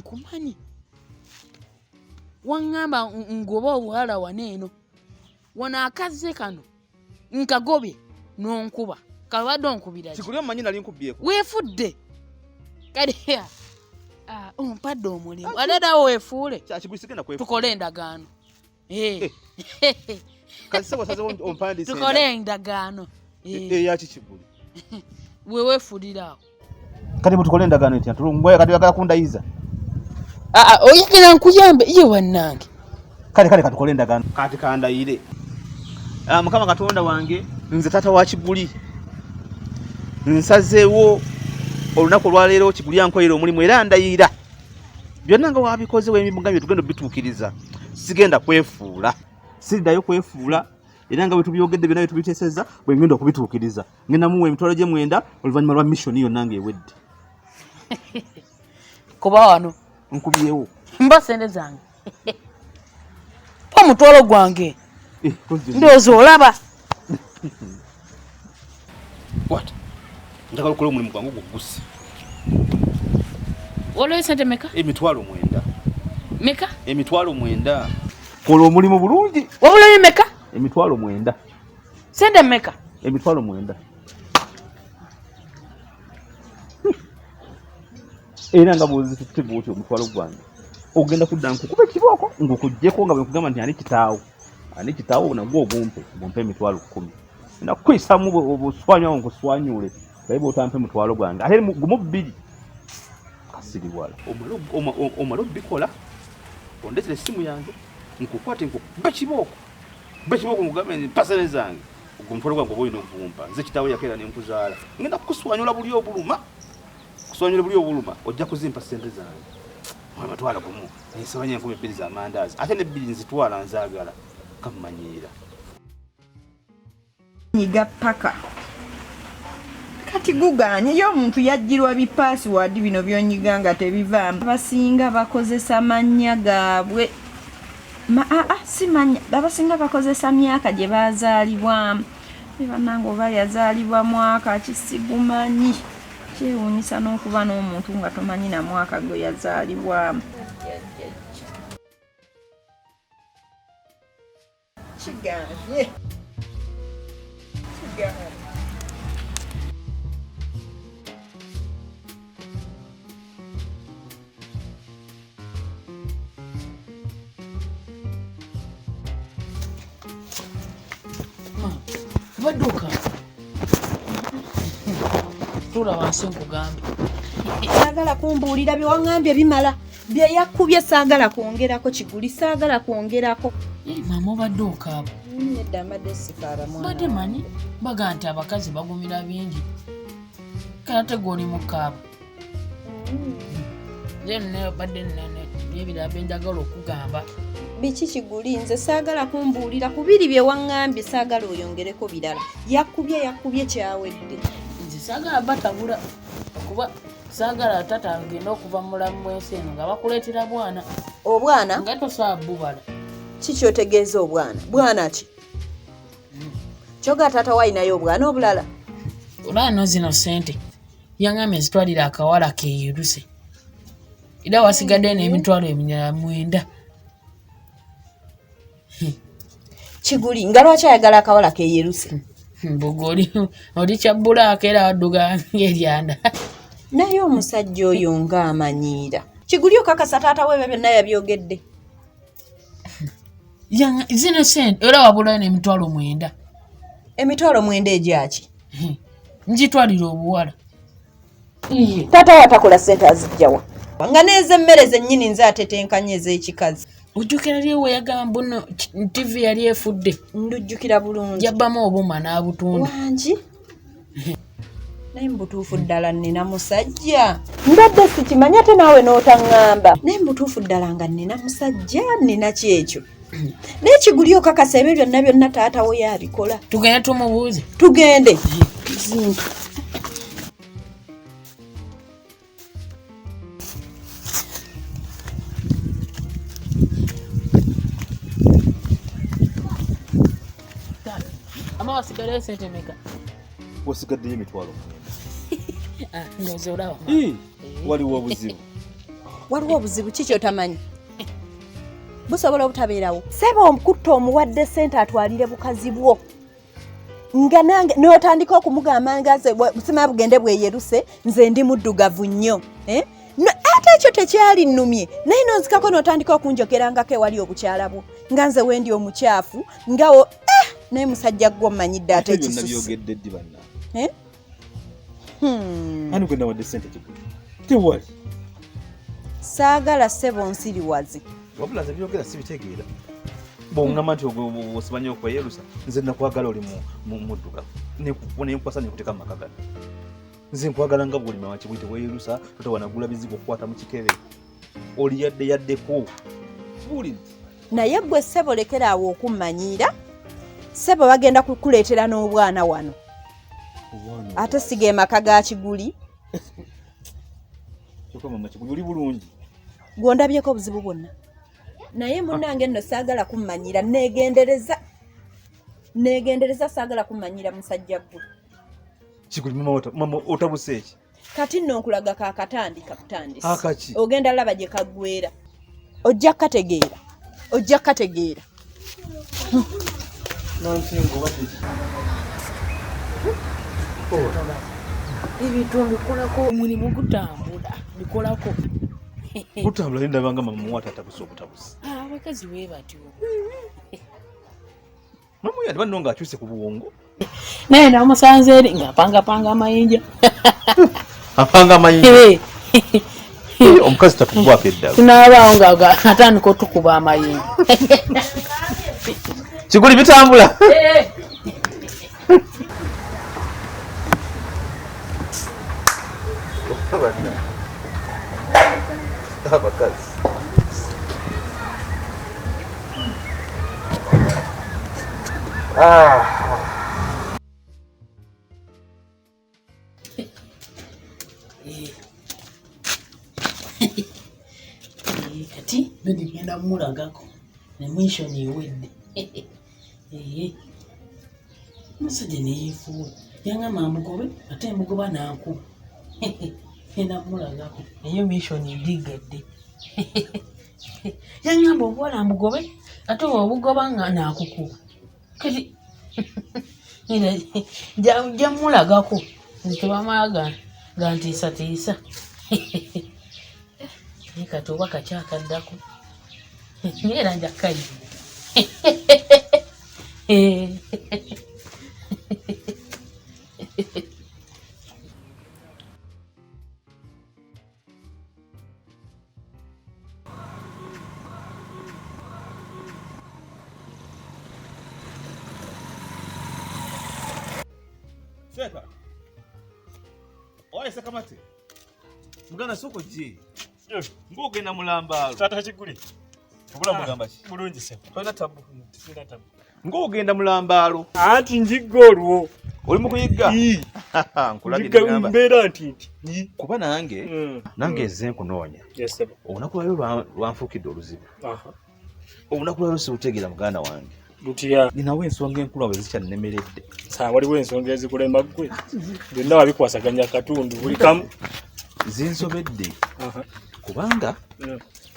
nkumanyi wangamba ngoba obuhala waneeno wana akaze kano nkagobye nonkuba kabadde onkubira Kiguli omanyi nali nkubyeko weefudde kale ompadde omulimu aleda weefuule Kiguli sigenda kwefuula tukole endagaano kasi wasaze ompandise tukole endagaano yaki Kiguli weweefulirawo kati tukole endagaano etya tulungwe kati bagala kundayiza oyagala nkuyambe ye wannange kale katukole endagaano kati kandayire Mukama Katonda wange nze tata wa Kiguli nsazeewo olunaku lwaleero Kiguli yankolera omulimu era ndayira byonna nga wabikoze w'emibugambye tugenda bituukiriza sigenda kwefuula siddayo kwefuula era nga bwe tubyogedde byonna bye tubiteesezza bwe ngenda okubituukiriza ngenda muwa emitwalo gye 9 oluvannyuma lwa mission yonna ng'ewedde kuba wano nkubyewo mba sente zange pa mutwalo gwange ndowooza olaba what njagala okukola omulimu gwange gugusi olwo sente meka emitwalo 9 meka emitwalo 9 kola omulimu bulungi wabulayo meka emitwalo 9 sente meka emitwalo 9 era nga bwozitutibwa otyo omutwalo gwange ogenda kudda nkukuba ekibooko ng'okuggyeko nga bwe nkugamba nti ani kitaawo nagwo ogumpe emitwalo 10 nakukwisamu obuswanyawo nkuswanyule naye bw'otampa emitwalo gwange ate gumu 2 kasiri bwala omala obikola ondetera essimu yange nkukwate nkukuba ekibooko ngugambe nti pasene zange omutwalo gwange oba olina okugumpa nze kitaawo yakeera nenkuzaala ngenda kukuswanyula buli obuluma ojja kuzimpa sente zange amatwala gumu nsabanya 2,000 z'amandaazi ate ne 2 nzitwala nzaagala kamumanyiira nyiga paka kati guganye yo omuntu yajjirwa bipassword bino byonyiga nga tebivaamu abasinga bakozesa mannya gaabwe si mannya abasinga bakozesa myaka gye bazaalibwamu bannange oba yazaalibwa mwaka kisigumanyi kyewuunyisa n'okuba n'omuntu nga tomanyi na mwaka gwe yazaalibwamu kigambye badduka tula wansi nkugambe saagala kumbuulira bye waŋŋambye bimala bye yakubye saagala kwongerako Kiguli saagala kwongerako mama obadde okaabo nedda mbadde sifaara mwana badde manyi baga nti abakazi bagumira bingi kate gwoli mukaabo nne badde nebiraba enjagala okugamba biki Kiguli nze saagala kumbuulira ku biri bye waŋŋambye saagala oyongereko birala yakubye kyawedde nze saagala batabula okuba saagala tata agenda okuva mulamu mw'ensi eno nga bakuleetera obwana nga tosobola bubala kiki otegeeza bwana ki kyoga taata wayinayo obwana obulala olwano zino sente yaŋŋambye nzitwalira akawala keeyeruse era wasigadde n'emitwalo emirala 9 Kiguli nga lwaki ayagala akawala keeyeruse mbugoli oli kyabbulaako era wadduga ng'eryanda naye omusajja oyo ng'amanyiira Kiguli okakasa taata we byonna yabyogedde zino sente era wabulayo n'emitwalo 9 emitwalo 9 egyaki njitwalira obuwala taata watakola sente azijjawa nga n'ez'emmere zennyini nze atetenkanye ez'ekikazi ojjukira liwe yagamba nno TV yali efudde ndujjukira bulungi yabbamu obuma n'abutunda wangi naye mbutuufu ddala nnina musajja mbadde sikimanyi ate naawe n'otaŋŋamba naye mbutuufu ddala nga nnina musajja nnina kyekyo naye Kiguli okakasa ebyo byonna taata we yabikola tugende tumubuuze tugende zintu wasigaddeyo sente meka wasigaddeyo emitwalo ndoze olaba waliwo obuzibu waliwo obuzibu ki kyotamanyi busobola obutabeerawo seba omukutta omuwadde ssente atwalire bukazi bwo nga nange n'otandika okumugamba ngaze busima bugende bweyeruse nze ndi muddugavu nnyo ate ekyo tekyali nnumye naye nonzikako n'otandika okunjokerangako ewali obukyala bwo nga nze wendi omukyafu ngawo naye musajja gwo mmanyidde ate ekisusu ani gwe nawadde ssente tewali saagala ssebo nsiriwazi wabula nze byogera sibitegeera bw'oŋŋamba nti osimanye okweyerusa nze nakwagala oli muddugavu nenkwasa nekuteeka mu maka gano nze nkwagala nga bwoli mama kibwite weyerusa totawanagula bizibu okukwata mu kikebe oli yaddeko buulidde naye gwe ssebo lekeraawo okummanyira ssebo bagenda kukuleetera n'obwana wano ate siga emaka ga kiguli mama kiguli oli bulungi gwondabyeko obuzibu bwonna naye munnange nno saagala kummanyira neegendereza saagala kummanyira musajja gwe kiguli mama otabuse eki kati nno nkulaga kakatandika butandisi akaki ogenda laba gye kaggwera ojja kategeera ebintu mbikolako omulimu gutambula bikolako gutambula nindabanga mama muwata atabusa obutabusa abakazi bwe batyo mama yandi banno ng'akyuse ku buwongo naye namusanze eri ng'apangapanga amayinja apanga amayinja omukazi tatugwako eddala tunaabaawo ng'atandika otukuba amayinja kiguli bitambula abakazi kati ndigenda mulagako nemwisho niwedde musajja neyefuula yangamba amugobe ate mugoba nankuba genda mulagako eyo mission ndigedde yangamba obuwala mugobe ate obugoba nga nakukuba kati nja mulagako tebamalaga nga ntiisatiisa naye kati oba kakyakaddako era nja kayibu Seka. Oye seka mate. Mugana soko je. Ngogenda mulambalo. Tata kiguli. Kubula mugamba ki? Bulungi se. Toina tabu. Sina tabu. Ngogenda mulambalo. Anti njigolwo. Oli mukuyigga? Nkulagidde ngamba. Mbera nti. Kuba nange nze nkunoonya. Yes sir. Olunaku lwayo lwanfukidde oluzibu. Aha. Olunaku lwayo sirutegeera muganda wange. Lutya. Ninawo ensonga enkulu awo ezikyannemeredde. Saa waliwo ensonga ezikulemba ggwe. Byonna wabikwasaganya katundu buli kamu. Zinsobedde. Kubanga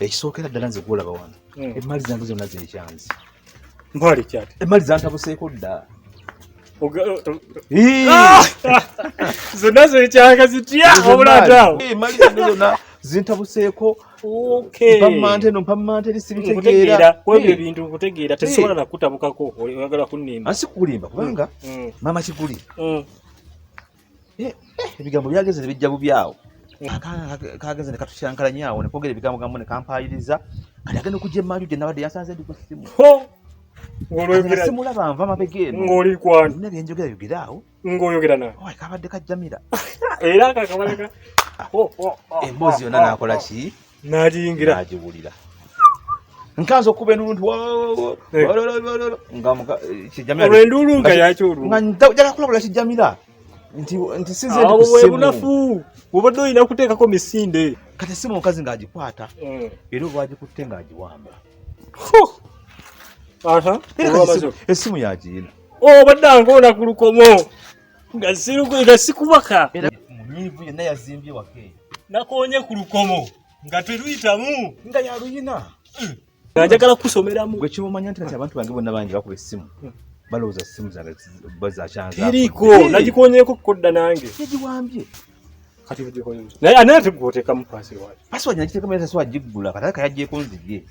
ekisookera ddala nze gwolaba wano. Emmali zange zonna zekyanzi. Mpali kyati. Emmali zantabuseeko dda. Zonna zekyanga zitya obulatawo. Emmali zange zonna zintabuseeko. Okay. Mpamante lisibitegeera. Kwebyo ebintu nkutegeera tesobola nakutabukako oyagala kunnimba. Asi kulimba kubanga mama kiguli. Ebigambo byageze nebijja bubyawo. Kageze ne katusyankalanyawo ne kwogera ebigambo ne kampayiriza kati agenda okujja emmanju gye nabadde yansanze ndi ku ssimu. Ng'olwogera simulaba nva mabega eno. Ng'oli kwani? Nina byenjogera yogera awo. Ng'oyogera nawe. Kabadde kajjamira. Era kakabaleka. Emboozi yonna n'akola ki? N'agiyingira. N'agiwulira. Nkanza okuba enduulu nga kijamira. Olw'enduulu nga yakyolu. Nga njagala kulabula kijamira. Nti sinze ndi ku ssimu. ssimu. Bunafu. Obadde olina kuteekako misinde. Kati essimu omukazi ng'agikwata. Era olwagikutte ng'agiwamba. Aha. Essimu yagiina. Obadde angoona ku lukomo. Nga sikubaka. Era munyiivu yenna yazimbye wake. Nakoonye ku lukomo. nga teruyitamu nga yaluyina nga njagala kusomeramu gwe kimumanya nti kati abantu bange bonna bangi bakuba essimu balowooza essimu zange bazakyanza teriko nagikonyeeko kodda nange yagiwambye kati ugikonye naye ane ate gwoteekamu password password nagiteekamu era siwagiggula kati aleka yagyeko nzigye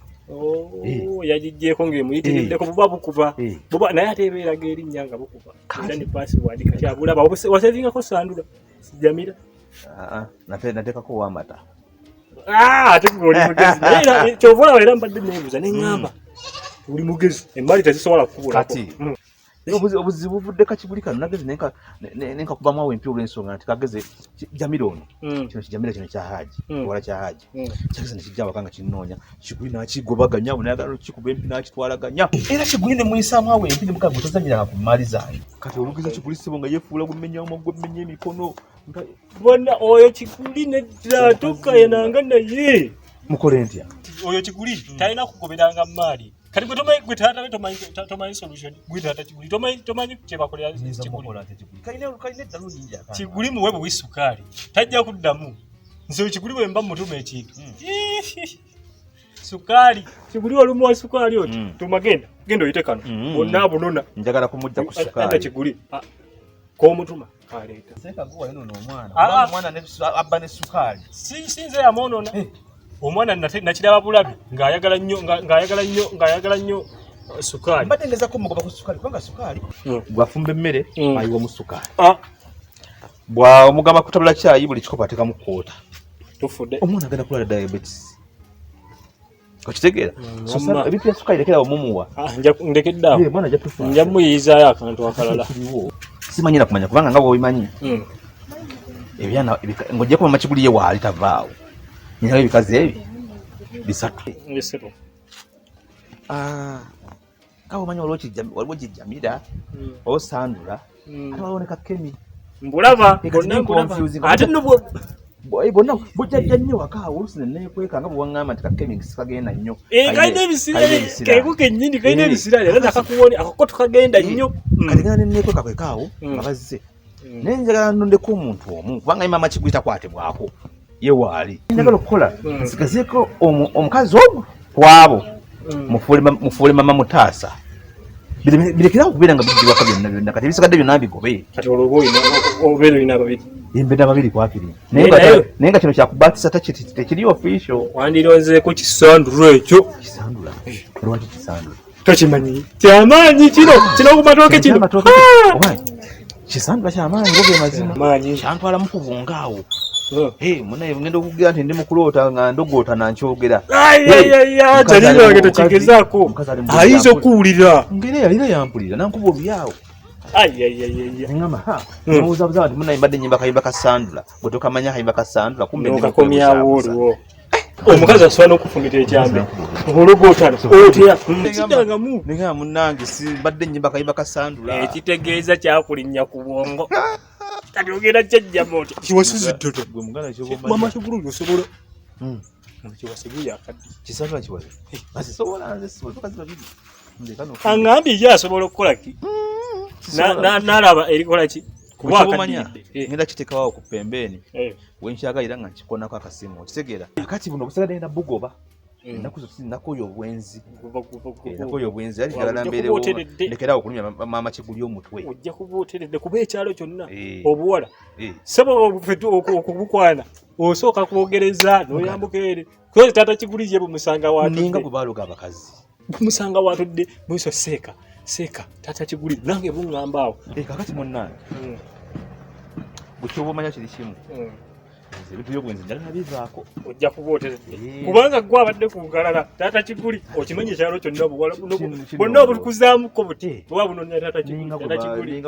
yagijjeeko ng'emuyitiriddeko buba bukuba buba naye ate ebeeraga erinnya nga bukuba era ne password kati abulaba wasevingako sandula sijamira nateekako owamata ate gwe oli mugezi naye kyova olaba era mbadde neebuuza ne ŋŋamba oli mugezi emmali tezisobola kukubulako kati obuzibu buvudde kakibuli kano nageze nenkakubamu awo empya olw'ensonga nti kageze jamira ono kino kijamira kino kyahaaji wala kyahaaji kyageze nekijja awaka nga kinnoonya kiguli nakigobaganya bunayagala kikuba empi nakitwalaganya era kiguli ne muyisaamu awo empi nemukaga otazanyiranga ku maali zange kati olugeza kiguli sibo nga yefuula gumenyamu gwemmenya emikono bona oyo kiguli nedda tokayananga naye mukole ntya oyo kiguli talina kugoberanga maali kati gwe tomanyi solution gwe tata kiguli tomanyi kyebakolera kiguli muwe buwi sukaali tajja kuddamu nze kiguli bwe mba mutuma ekintu sukaali kiguli olumu wa sukaali oti tumagenda genda oyite kano bonna bunona njagala kumujja ku sukaali ata kiguli k'omutuma kaleeta seeka gwe wayonoona omwana abba ne sukaali sinze yamonona omwana nakiraba bulabi ng'ayagala nnyo sukaali mbadde ngezako mugoba ku sukaali kubanga sukaali bwafumba emmere ayiwa mu sukaali bwamugamba kutabula kyayi buli kikopo ateekamu kwoota tufudde omwana agenda kulwala diabetes okitegeera ebintu bya sukaali lekerawo mumuwa ndekeddaawo mwana ajja tufa nja muyizaayo akantu akalala simanyira kumanya kubanga nga bwobimanyi ebyana ng'ojjako mama kiguli ye waali tavaawo nyinawo ebikazi ebi bisatu nga bwomanyi waliwo kijamira osandula ate waliwo ne kakemi mbulaba ate bonna bujjajja nnyo wakaawo olusi neneekweka nga bwewaŋŋamba nti kakemi sikagenda nnyo kalina ebisira keeko kennyini kalina ebisira era nakakuwoni akako tukagenda nnyo kati genda neneekweka kwekaawo nga bazze naye njagala nnondeko omuntu omu kubanga mama kiguli takwatibwako ye waali njagala okukola nsigazeeko omukazi ogwo kwabo mufuule mama mutaasa birekerawo okubeera nga biddibwaka byonna kati ebisigadde byonna bigobe kati olwo obeera olina babiri embedda babiri kwakiri naye nga kino kyakubatisa tekiri official wandironzeeko kisandula ekyo kisandula lwaki kisandula tokimanyi kyamaanyi kino ku matooke kino kisandula kyamaanyi goge mazima kyantwalamu kubungaawo munaye ngenda okugira nti ndi mukuloota nga ndogoota nankyogera talina wange tokigezaako ayinza okuwulira ngeri yalina yampulira nankuba oluyaawo nbuuzabuza nti munaye mbadde nyimba kayimba kasandula bwe tokamanya kayimba kasandula kumbeokakomyawo olwo omukazi asobola n'okufumita ekyambe olugootano otya kidangamu nenga munnange mbadde nyimba kayimba kasandula ekitegeeza kyakulinnya ku bwongo kati ogenda kyajjamu otya kiwasiziddoto mama kigulu osobola kiwasibu yakadde kisandula kiwaze asisobola nze sibola tukazi babiri aŋŋambye ye asobola okukola ki n'alaba erikola ki kuba akaddiridde ngenda kiteekawo ku pembeeni wenkyagayira nga nkikonako akasimu okitegeera kati buno obusigadde na bugoba ennaku zo nakoyo obwenzi ali njagala mbeerewo ndekerawo okulumya maama kiguli omutwe ojja kuba oteredde kuba ekyalo kyonna obuwala saba okubukwana osooka kwogereza n'oyambuka eri kuba taata kiguli ye bumusanga ninga bwe baaloga abakazi bumusanga watudde mwiso seeka taata kiguli nange buŋŋambaawo kakati munnange bwekyoba omanya kiri kimu ebintu by'obwenzi njala nabivaako ojja kuba oteredde kubanga gwe abadde ku nkalala taata kiguli okimanyi ekyalo kyonna obuwala bonna obukuzaamuko buti oba bunonya taata kiguli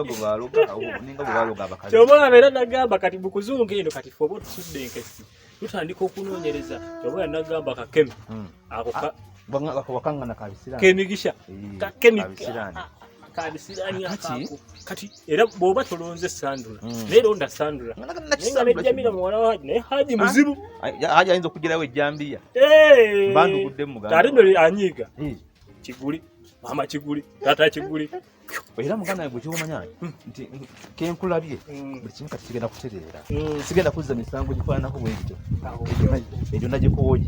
kyoba olaba era nagamba kati bukuzungu eno kati fe oba otusudde enkesi tutandika okunoonyereza kyoba era nagamba kakemi ako wakangana kabisirani kemigisha kabisirani kati era bw'oba tolonze sandula naye londa sandula naye nga nejjamira muwala wa haji naye haji muzibu haji ayinza okugirawo ejjambiya ate no anyiiga kiguli mama kiguli tata kiguli era muganda wange kyomanya nti kenkulabye buli kimu kati kigenda kutereera sigenda kuzza misango gifaananako bwe gityo egyo nagikooye